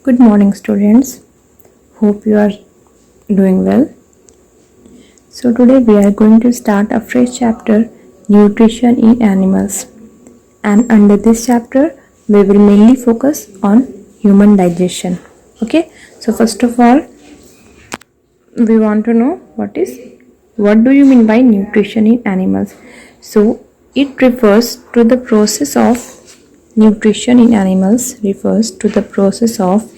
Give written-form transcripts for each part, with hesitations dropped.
Good morning, students. Hope you are doing well. So, today we are going to start a fresh chapter, Nutrition in Animals. And under this chapter, we will mainly focus on human digestion. Okay, so first of all, we want to know what do you mean by nutrition in animals? So, it refers to the process of nutrition in animals refers to the process of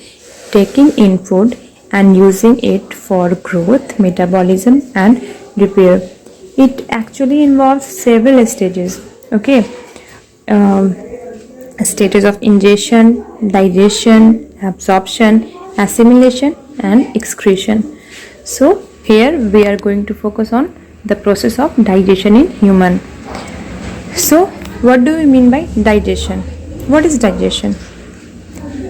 taking in food and using it for growth, metabolism, and repair. It actually involves several stages. Okay, um, stages of ingestion, digestion, absorption, assimilation, and excretion. So here we are going to focus on the process of digestion in human. So what do we mean by digestion? What is digestion?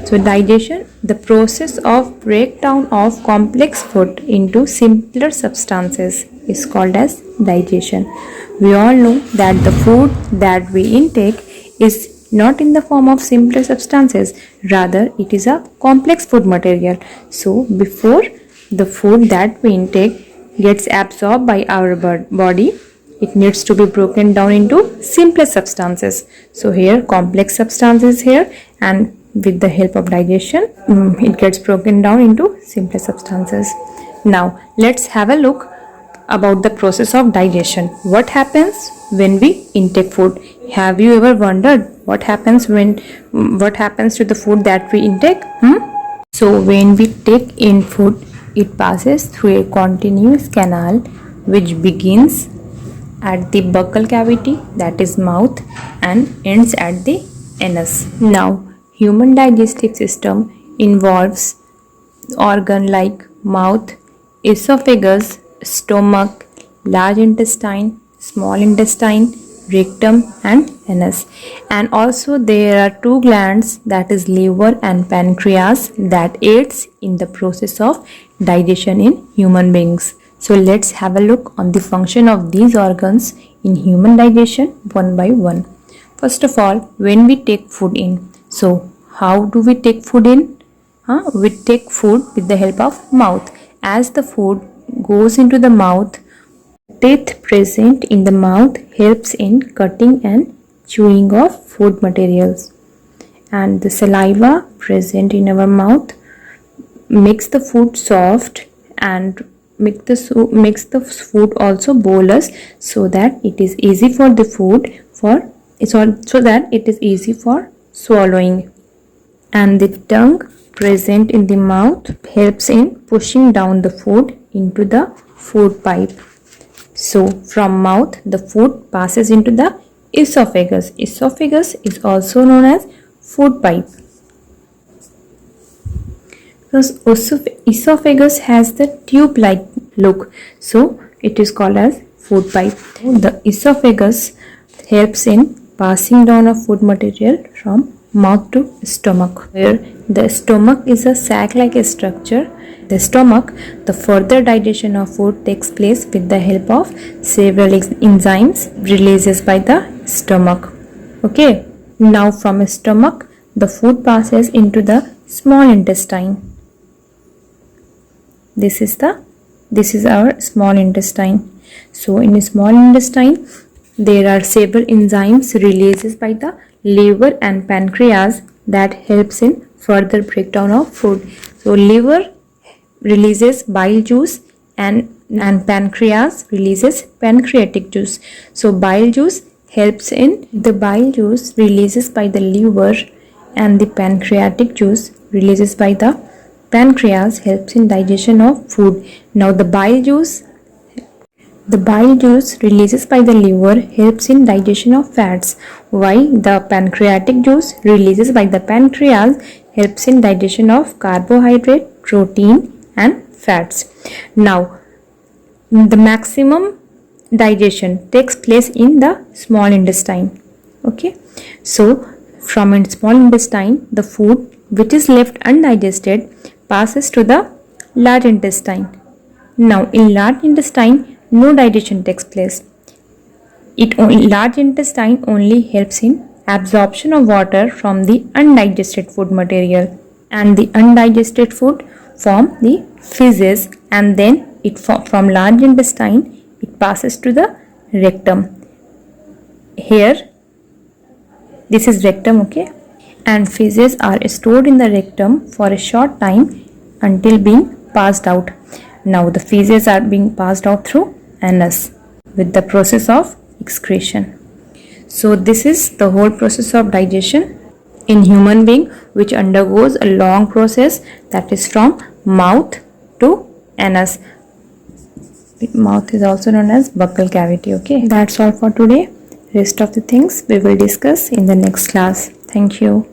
So digestion, the process of breakdown of complex food into simpler substances, is called as digestion. We all know that the food that we intake is not in the form of simpler substances, rather it is a complex food material. So before the food that we intake gets absorbed by our body, it needs to be broken down into simpler substances. So here complex substances here, and with the help of digestion it gets broken down into simpler substances. Now let's have a look about the process of digestion. What happens when we intake food? Have you ever wondered what happens to the food that we intake? So when we take in food, it passes through a continuous canal which begins at the buccal cavity, that is mouth, and ends at the anus. Now human digestive system involves organ like mouth, esophagus, stomach, large intestine, small intestine, rectum, and anus. And also there are two glands, that is liver and pancreas, that aids in the process of digestion in human beings. So let's have a look on the function of these organs in human digestion one by one. First of all, when we take food in, so how do we take food in? We take food with the help of mouth. As the food goes into the mouth, teeth present in the mouth helps in cutting and chewing of food materials, and the saliva present in our mouth makes the food soft and makes the food also bolus, so that it is easy for the food so that it is easy for swallowing. And the tongue present in the mouth helps in pushing down the food into the food pipe. So from mouth the food passes into the esophagus. Esophagus is also known as food pipe, because esophagus has the tube-like look, so it is called as food pipe. The esophagus helps in passing down of food material from mouth to stomach, where the stomach is a sac-like structure. The stomach, the further digestion of food takes place with the help of several enzymes released by the stomach. Okay, now from stomach the food passes into the small intestine. This is our small intestine. So in the small intestine there are several enzymes released by the liver and pancreas that helps in further breakdown of food. So liver releases bile juice and pancreas releases pancreatic juice. So bile juice helps in the bile juice releases by the liver, and the pancreatic juice releases by the pancreas helps in digestion of food. Now the bile juice releases by the liver helps in digestion of fats, while the pancreatic juice releases by the pancreas helps in digestion of carbohydrate, protein, and fats. Now the maximum digestion takes place in the small intestine. Okay, so from small intestine the food which is left undigested passes to the large intestine. Now in large intestine no digestion takes place. Large intestine only helps in absorption of water from the undigested food material. and the undigested food form the feces, and then from large intestine it passes to the rectum. Here this is rectum, okay, and feces are stored in the rectum for a short time until being passed out. Now the feces are being passed out through anus with the process of excretion. So this is the whole process of digestion in human being, which undergoes a long process, that is from mouth to anus. Mouth is also known as buccal cavity. Okay, that's all for today. Rest of the things we will discuss in the next class. Thank you.